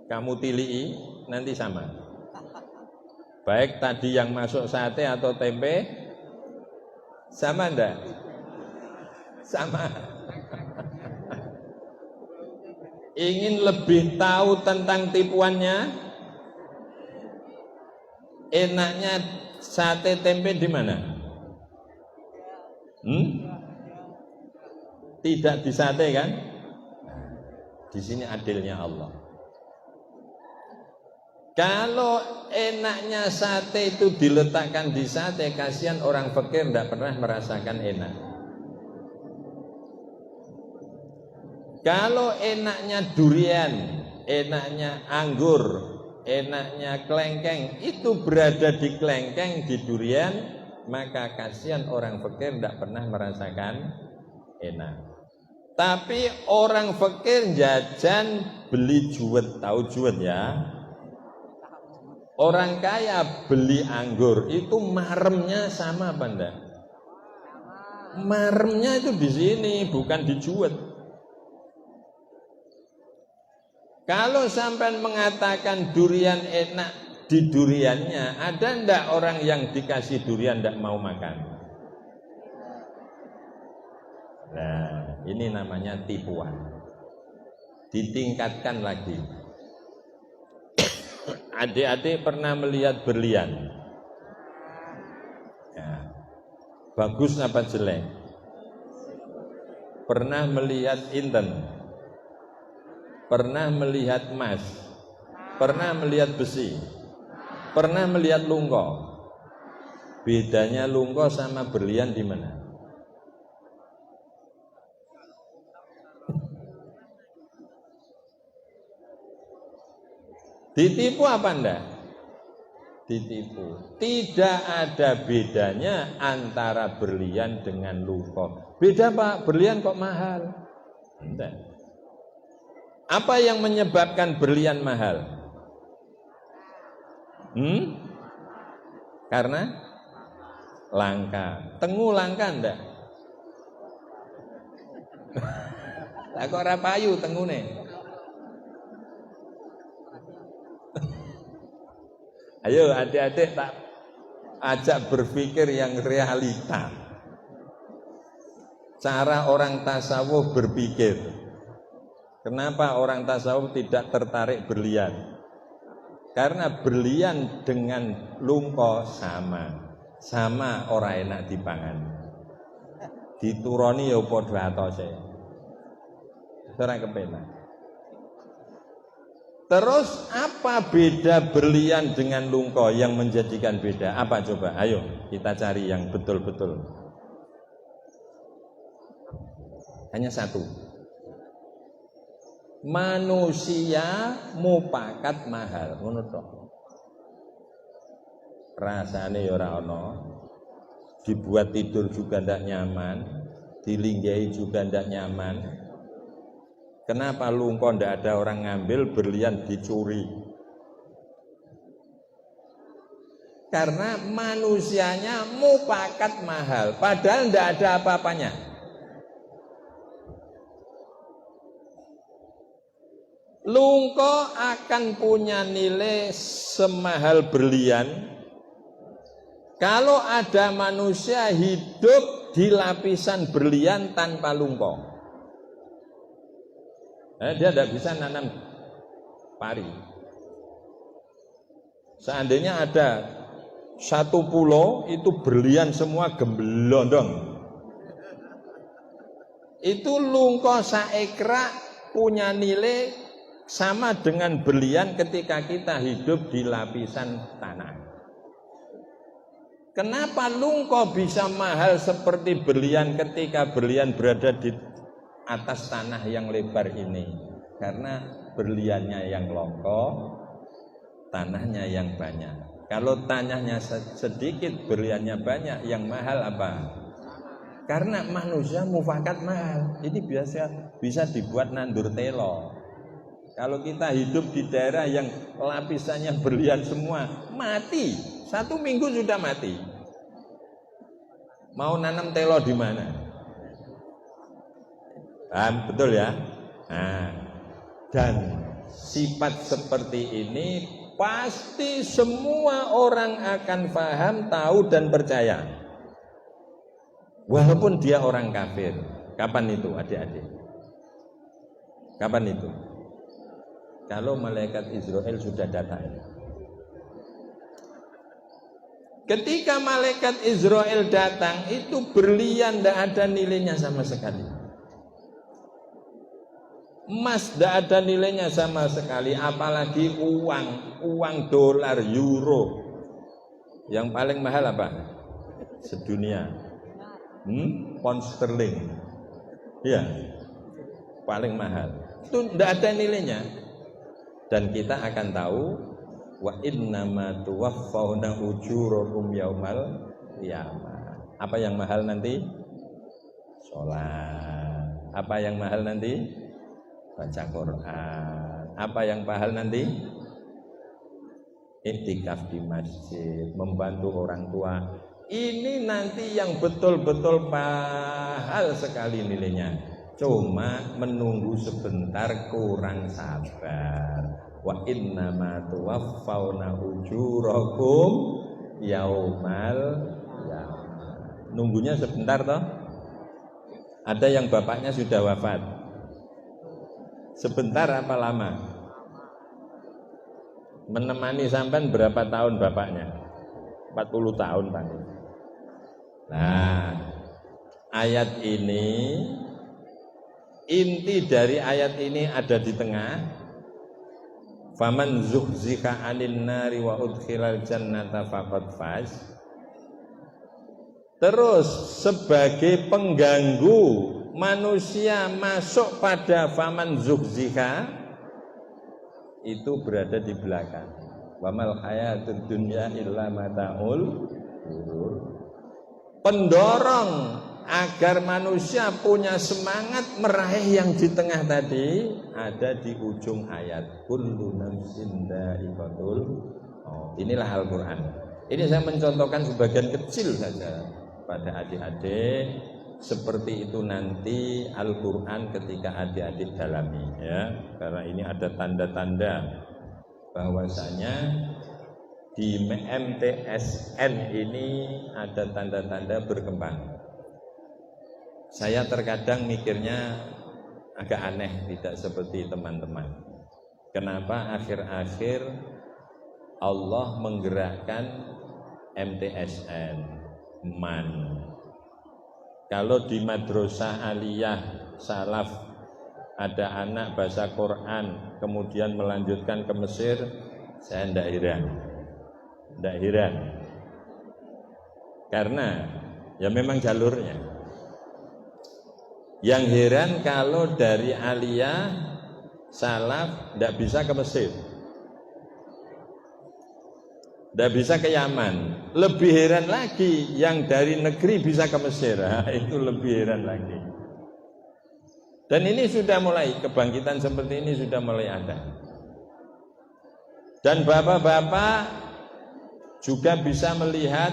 kamu tilii, nanti sama. Baik tadi yang masuk sate atau tempe sama enggak? Sama. Ingin lebih tahu tentang tipuannya? Enaknya sate tempe di mana? Tidak di sate kan? Di sini adilnya Allah. Kalau enaknya sate itu diletakkan di sate, kasihan orang fakir tidak pernah merasakan enak. Kalau enaknya durian, enaknya anggur, enaknya kelengkeng, itu berada di kelengkeng, di durian, maka kasihan orang fakir tidak pernah merasakan enak. Tapi orang fakir jajan beli juwet, tahu juwet ya? Orang kaya beli anggur, itu maremnya sama apa enggak? Maremnya itu di sini, bukan di juwet. Kalau sampai mengatakan durian enak di duriannya, ada ndak orang yang dikasih durian ndak mau makan? Nah, ini namanya tipuan. Ditingkatkan lagi. Adik-adik pernah melihat berlian? Ya. Bagus apa jelek? Pernah melihat inten? Pernah melihat emas, pernah melihat besi, pernah melihat lungko. Bedanya lungko sama berlian di mana? Ditipu apa enggak? ditipu. Tidak ada bedanya antara berlian dengan lungko. Beda Pak, berlian kok mahal? Tidak. Apa yang menyebabkan berlian mahal? Karena langka. Tengu langka enggak? Lah kok ora payu tengune? Ayo adik-adik tak ajak berpikir yang realita. Cara orang tasawuf berpikir. Kenapa orang tasawuf tidak tertarik berlian? Karena berlian dengan lungko sama ora enak dipangan. Dituroni ya padha atose. Ora kepenak. Terus apa beda berlian dengan lungko yang menjadikan beda? Apa coba? Ayo kita cari yang betul-betul. Hanya satu. Manusia mupakat mahal, ngono tok. Rasane ya ora ana. Dibuat tidur juga ndak nyaman, dilinggahi juga ndak nyaman. Kenapa lungko ndak ada orang ngambil, berlian dicuri? Karena manusianya mupakat mahal, padahal ndak ada apa-apanya. Lungko akan punya nilai semahal berlian kalau ada manusia hidup di lapisan berlian tanpa lungko. Dia tidak bisa nanam pari. Seandainya ada satu pulau itu berlian semua gemblondong, itu lungko saekra punya nilai sama dengan berlian ketika kita hidup di lapisan tanah. Kenapa lungko bisa mahal seperti berlian ketika berlian berada di atas tanah yang lebar ini? Karena berliannya yang longko, tanahnya yang banyak. Kalau tanahnya sedikit, berliannya banyak, yang mahal apa? Karena manusia mufakat mahal. Ini biasa bisa dibuat nandur telo. Kalau kita hidup di daerah yang lapisannya berlian semua, mati. 1 minggu sudah mati. Mau nanam telo di mana? Paham? Betul ya? Nah, dan sifat seperti ini pasti semua orang akan paham, tahu dan percaya. Walaupun dia orang kafir. Kapan itu adik-adik? Kapan itu? Kalau malaikat Israel sudah datang. Ketika malaikat Israel datang, itu berlian tidak ada nilainya sama sekali. Emas tidak ada nilainya sama sekali, apalagi uang dolar, euro. Yang paling mahal apa? Sedunia. Pound sterling. Iya. Paling mahal. Itu tidak ada nilainya. Dan kita akan tahu wa innama tuwaffawna ujurakum yaumal qiyamah. Apa yang mahal nanti? Salat. Apa yang mahal nanti? Baca Quran. Apa yang mahal nanti? Iktikaf di masjid, membantu orang tua. Ini nanti yang betul-betul mahal sekali nilainya. Cuma menunggu sebentar, kurang sabar. Wa innama tuwaffawna ujurakum yaumal qiyamah. Nunggunya sebentar toh. Ada yang bapaknya sudah wafat. Sebentar apa lama? Menemani sampean berapa tahun bapaknya? 40 tahun Pak. Nah, ayat ini, inti dari ayat ini ada di tengah. Faman zuhziha 'anil nari wa udkhilal jannata faqad faz. Terus sebagai pengganggu manusia masuk pada faman zuhziha, itu berada di belakang. Wa mal hayatud dunya illa mata'ul ghurur. Pendorong agar manusia punya semangat meraih yang di tengah tadi ada di ujung ayat kullu nafsin dha'iqatul maut. Inilah Al-Qur'an. Ini saya mencontohkan sebagian kecil saja pada adik-adik, seperti itu nanti Al-Qur'an ketika adik-adik dalami ya. Karena ini ada tanda-tanda bahwasanya di MTSN ini ada tanda-tanda berkembang. Saya terkadang mikirnya agak aneh, tidak seperti teman-teman. Kenapa akhir-akhir Allah menggerakkan MTSN, MAN. Kalau di madrasah aliyah salaf ada anak baca Quran kemudian melanjutkan ke Mesir, saya tidak heran. Karena ya memang jalurnya. Yang heran kalau dari aliyah salaf tidak bisa ke Mesir, tidak bisa ke Yaman. Lebih heran lagi yang dari negeri bisa ke Mesir. Itu lebih heran lagi. Dan ini sudah mulai, kebangkitan seperti ini sudah mulai ada. Dan bapak-bapak juga bisa melihat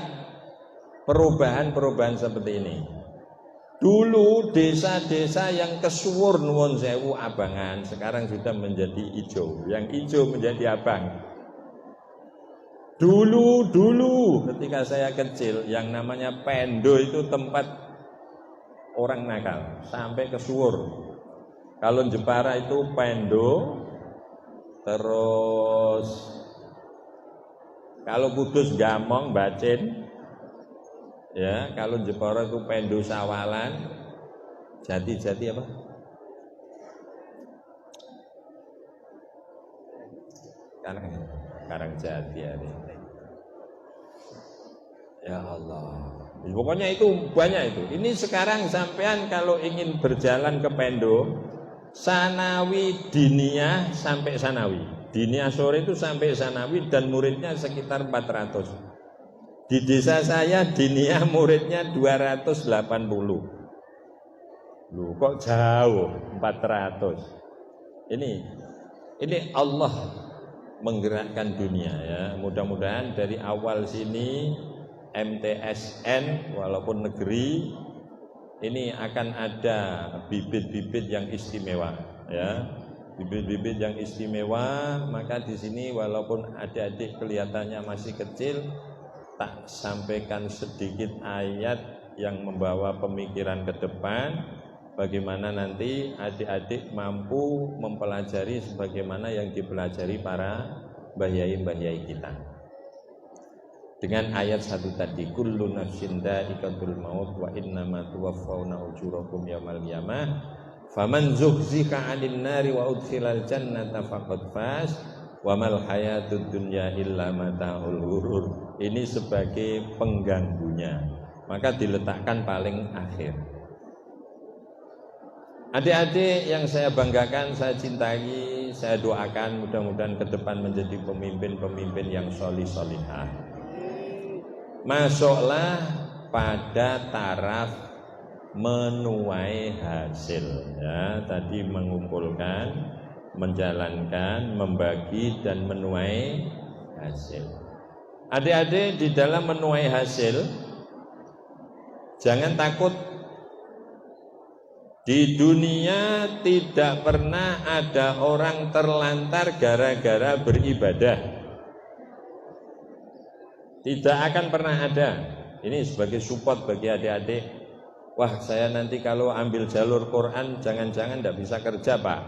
perubahan-perubahan seperti ini. Dulu desa-desa yang kesuwur nuwun sewu abangan sekarang sudah menjadi hijau, yang hijau menjadi abang. Dulu ketika saya kecil yang namanya Pendo itu tempat orang nakal sampai kesuwur. Kalau Jepara itu Pendo, terus kalau Kudus Gamong, Bacin. Ya, kalau Jepara itu Pendo Sawalan, Jati apa? Karangjati hari. Ya Allah. Pokoknya itu banyak itu. Ini sekarang sampean kalau ingin berjalan ke Pendo, Sanawi Diniyah sampai Sanawi. Diniyah sore itu sampai Sanawi dan muridnya sekitar 400. Di desa saya Diniyah muridnya 280. Loh, kok jauh 400. Ini Allah menggerakkan dunia ya. Mudah-mudahan dari awal sini MTSN walaupun negeri ini akan ada bibit-bibit yang istimewa ya. Bibit-bibit yang istimewa, maka di sini walaupun adik-adik kelihatannya masih kecil, tak sampaikan sedikit ayat yang membawa pemikiran ke depan, bagaimana nanti adik-adik mampu mempelajari sebagaimana yang dipelajari para bahyai-bahyai kita. Dengan ayat satu tadi, kullu nafsin dha'iqatul maut wa innama tuwaffawna ujurakum yaumal qiyamah faman zuhzika 'anil nari wa udkhilal jannata faqad faz wa mal hayatud dunya illa mata'ul ghurur. Ini sebagai pengganggunya, maka diletakkan paling akhir. Adik-adik yang saya banggakan, saya cintai, saya doakan mudah-mudahan ke depan menjadi pemimpin-pemimpin yang solih-solihah. Masuklah pada taraf menuai hasil ya, tadi mengumpulkan, menjalankan, membagi dan menuai hasil. Adik-adik di dalam menuai hasil jangan takut. Di dunia tidak pernah ada orang terlantar gara-gara beribadah. Tidak akan pernah ada. Ini sebagai support bagi adik-adik. Wah, saya nanti kalau ambil jalur Quran jangan-jangan tidak bisa kerja, Pak.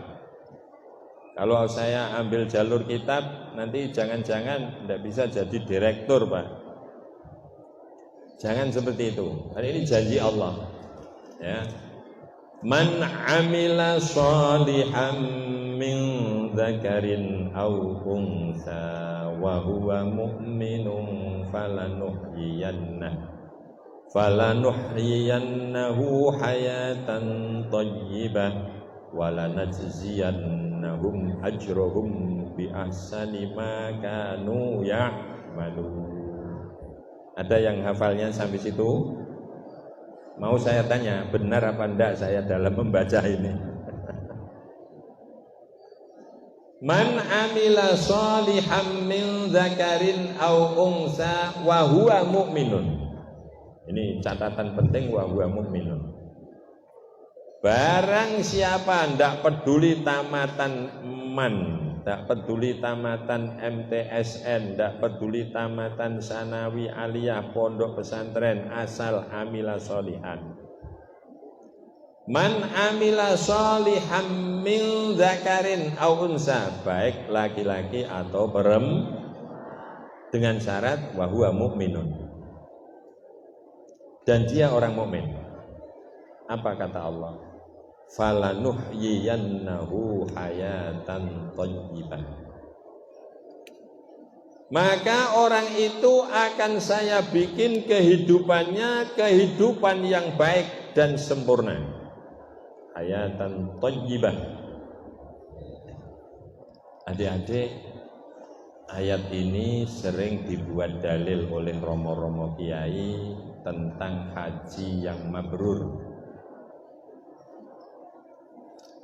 Kalau saya ambil jalur kitab, nanti jangan-jangan tidak bisa jadi direktur, Pak. Jangan seperti itu. Karena ini janji Allah. Ya. Man amila shalihan min dzakarin aw unsa wa huwa mu'minun falanuhyiyannahu hayatan thayyibah walanajziyannahum ajrahum bi ahsani ma kanu ya'malun. Ada yang hafalnya sampai situ? Mau saya tanya, benar apa enggak saya dalam membaca ini? Man amila sholihan min dzakarin aw unsa wa huwa mu'minun. Ini catatan penting, wa huwa mu'minun. Barang siapa ndak peduli tamatan man, ndak peduli tamatan MTSN, ndak peduli tamatan sanawi aliyah pondok pesantren, asal amila sholihan. Man amila sholihan min dzakarin aw unsa, baik laki-laki atau perempuan, dengan syarat wa huwa mu'minun, dan dia orang mukmin. Apa kata Allah? Falanuhyiyannahu hayatan thayyibah. Maka orang itu akan saya bikin kehidupannya kehidupan yang baik dan sempurna. Hayatan thayyibah. Adik-adik, ayat ini sering dibuat dalil oleh romo-romo kiai tentang haji yang mabrur.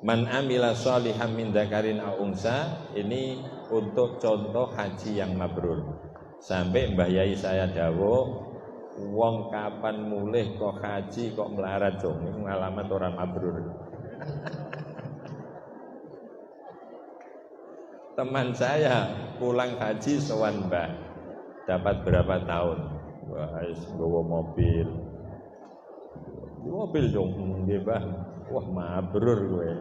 Man amila sholihan min dzakarin aw unsa, ini untuk contoh haji yang mabrur. Sampai Mbah Yai saya dawuh, wong kapan mulih kok haji kok melarat dong, ini alamat orang mabrur. Teman saya pulang haji sowan Mbah, dapat berapa tahun? Wah, bawa mobil. Mobil dong, nggih Mbah. Wah, mabrur kowe.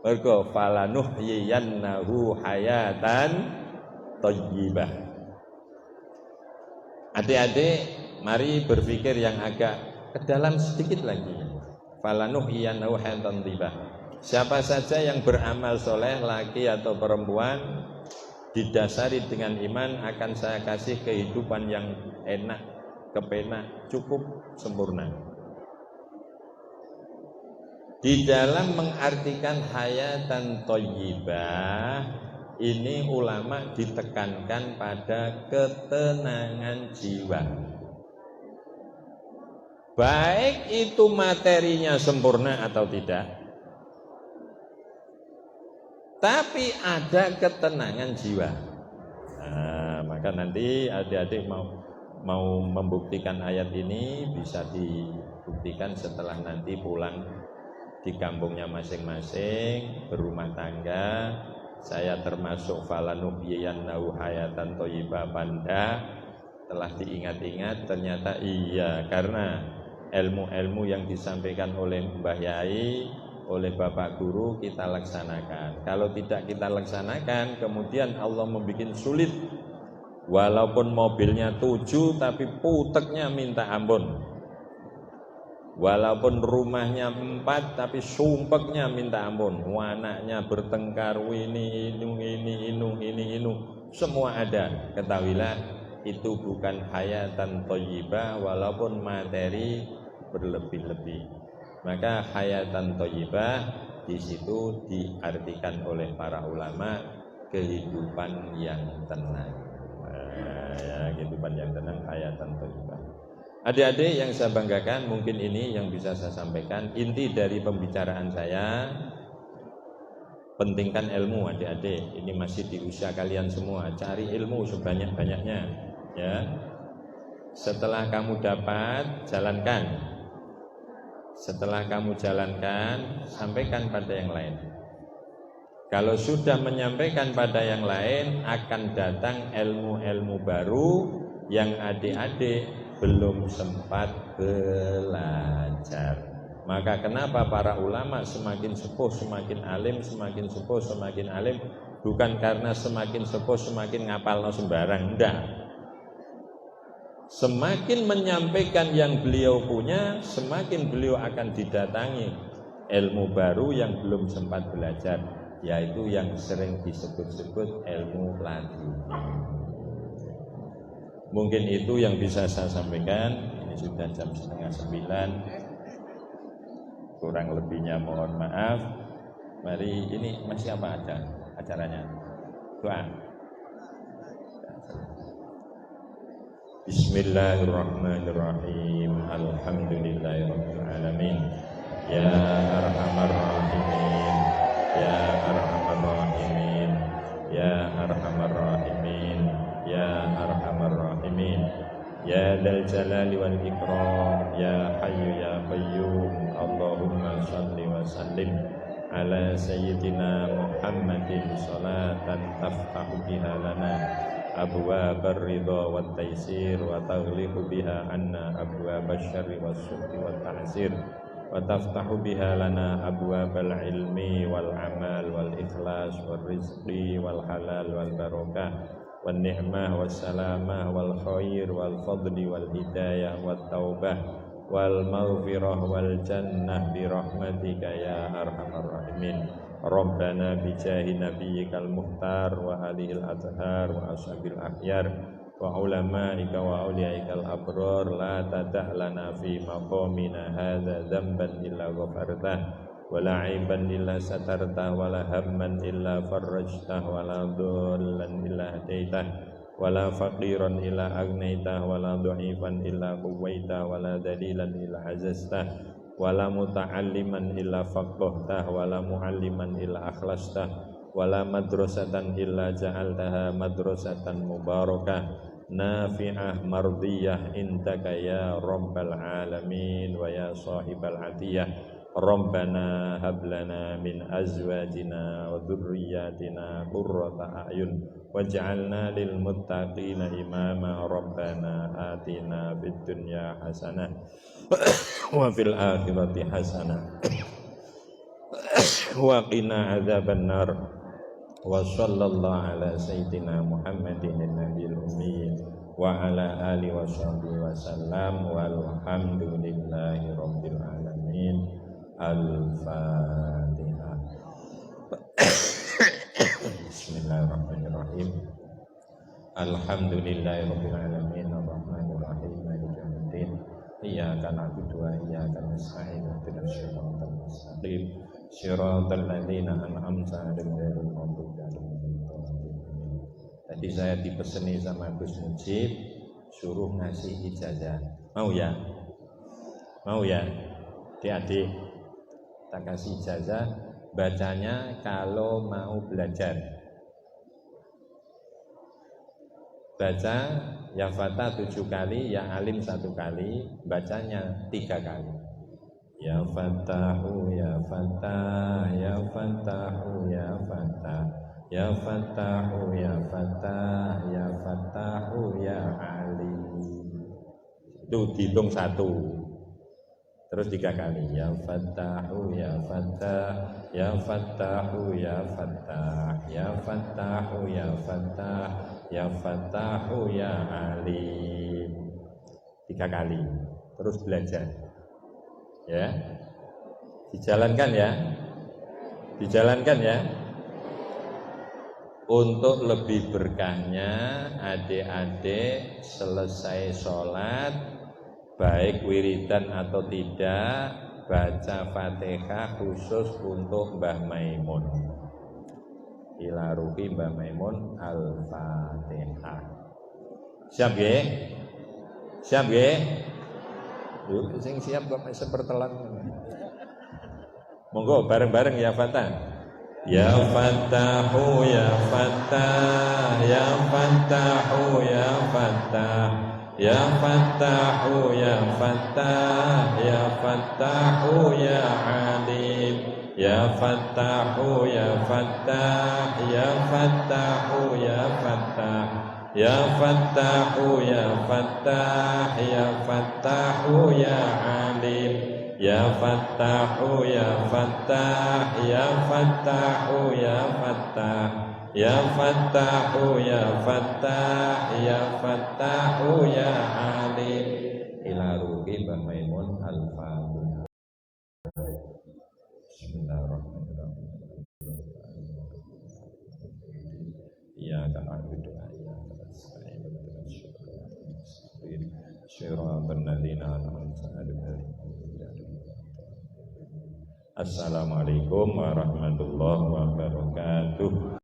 Mergo falanuhyiyannahu hayatan thayyibah. Adik-adik, mari berpikir yang agak ke dalam sedikit lagi. Falanuhyiyannahu hayatan thayyibah. Siapa saja yang beramal soleh, laki atau perempuan, didasari dengan iman, akan saya kasih kehidupan yang enak, kepenak, cukup, sempurna. Di dalam mengartikan hayatan thayyibah, ini ulama ditekankan pada ketenangan jiwa. Baik itu materinya sempurna atau tidak, tapi ada ketenangan jiwa. Nah, maka nanti adik-adik mau membuktikan ayat ini bisa dibuktikan setelah nanti pulang di kampungnya masing-masing, berumah tangga. Saya termasuk falanuhyiyannahu hayatan thayyibah banda. Telah diingat-ingat, ternyata iya, karena ilmu-ilmu yang disampaikan oleh Mbah Yai, oleh Bapak Guru kita laksanakan. Kalau tidak kita laksanakan, kemudian Allah membuat sulit. Walaupun mobilnya 7 tapi puteknya minta ampun. Walaupun rumahnya 4 tapi sumpeknya minta ampun. Anaknya bertengkar, ini inung, semua ada. Ketahuilah itu bukan hayatan thayyibah walaupun materi berlebih-lebih. Maka hayatan thayyibah di situ diartikan oleh para ulama kehidupan yang tenang. Ya, kehidupan yang tenang, hayatan thayyibah. Adik-adik yang saya banggakan, mungkin ini yang bisa saya sampaikan. Inti dari pembicaraan saya, pentingkan ilmu adik-adik. Ini masih di usia kalian semua, cari ilmu sebanyak-banyaknya, ya. Setelah kamu dapat, jalankan. Setelah kamu jalankan, sampaikan pada yang lain. Kalau sudah menyampaikan pada yang lain, akan datang ilmu-ilmu baru yang adik-adik belum sempat belajar. Maka kenapa para ulama semakin sepuh semakin alim, semakin sepuh semakin alim? Bukan karena semakin sepuh semakin ngapalno sembarang, enggak. Semakin menyampaikan yang beliau punya, semakin beliau akan didatangi ilmu baru yang belum sempat belajar, yaitu yang sering disebut-sebut ilmu pelajaran. Mungkin itu yang bisa saya sampaikan. Ini sudah jam 8:30. Kurang lebihnya mohon maaf. Mari, ini masih apa ada? acaranya. Doa. Bismillahirrahmanirrahim. Alhamdulillahirabbil alamin. Ya arhamar rahimin. Ya arhamar rahimin. Ya arhamar rahimin. Ya arhamar rahimin. Ya dzal jalali wal ikram. Ya hayyu ya qayyum. Allahumma shalli wa sallim ala sayyidina Muhammadin salatan taftahu biha lana abwabar ridha wat taysir wa taghliqu biha anna abwabasy syarri was su'i wat ta'sir wa taftahu biha lana abwabal ilmi wal amal wal ikhlas wal rizqi wal halal wal barakah wan ni'mah was salamah wal khair wal fadli wal hidayah wat taubah wal maghfirah wal jannah bi rahmatika ya arhamar rahimin. Rabbana bi jahi nabiyyikal muhtar wa alihil athhar wa ashabil akhyar wa ulamaika wa auliyaikal abrar la tada' lana fi maqamina hadza dzamban illa ghafartah wa la 'aiban illa satartah wa la hamman illa farajtah wa la dhallan illa hadaitah wa la faqiran illa agnaitah wa la dha'ifan illa quwaitah wa la dalilan illa azaztah wa la muta'alliman illa faqahtah wa la mu'alliman illa akhlastah wa la madrasatan illa ja'altaha madrasatan mubarakah nafi'ah mardiyah indaka ya rabbal alamin wa ya sahibal atiyah. Rabbana hab lana min azwajina wa dhurriyyatina qurrata a'yun waj'alna lil muttaqina imama. Rabbana atina fid dunya hasanah wa fil akhirati hasanah wa qina adzabannar. Wa sallallahu ala sayyidina Muhammadin nabiyil ummi wa ala alihi wa sahbihi wa sallam walhamdulillahi rabbil alamin. Al-Fatihah. Bismillahirrahmanirrahim. Alhamdulillahirabbil alamin arrahmanir rahim maliki yaumiddin. Iyyaka na'budu wa iyyaka nasta'in ihdinas siratal mustaqim siratal ladzina an'amta 'alaihim ghairil maghdubi 'alaihim waladdallin. Tadi saya dipeseni sama Gus Mujib suruh ngasih ijazah. Mau ya? Mau ya? Adik-adik kita kasih ijazah, bacanya kalau mau belajar. Baca ya Fatah 7 kali, ya Alim 1 kali, bacanya 3 kali. Ya Fatahu ya Fatah, ya Fatahu ya Fatah, ya Fatahu ya Fatah, ya Fatahu ya Alim. Itu dihitung 1. Terus 3 kali. Ya Fatahu ya Fatah, ya Fatahu ya Fatah, ya Fatahu ya Fatah, ya Fatahu ya Alim. 3 kali. Terus belajar. Ya. Dijalankan ya. Dijalankan ya. Untuk lebih berkahnya adik-adik selesai sholat, baik wiridan atau tidak, baca Fatihah khusus untuk Mbah Maimun. Ila ruhi Mbah Maimun Al-Fatihah. Siap nggih? Siap nggih? Lho sing siap kok sepertelan. Monggo bareng-bareng ya Fatah. Ya Fatahu ya Fatah, ya Fatahu ya Fatah, ya Fatahu ya Fatah, ya Fatahu ya Alim, ya Fatahu ya Fatah, ya Fatahu ya Fatah, ya Fatahu ya Fatah, ya Fatahu ya Alim, ya Fatahu ya Fatah, ya Fatahu ya Fatah, ya Fatahu ya Fatah, ya Fatahu ya Alim. Ila ruhi Mbah Maimun Al-Fatihah. Bismillahirrahmanirrahim. Iyyaka na'budu wa iyyaka nasta'in. Shiratal ladzina an'amta 'alaihim. Assalamualaikum warahmatullahi wabarakatuh.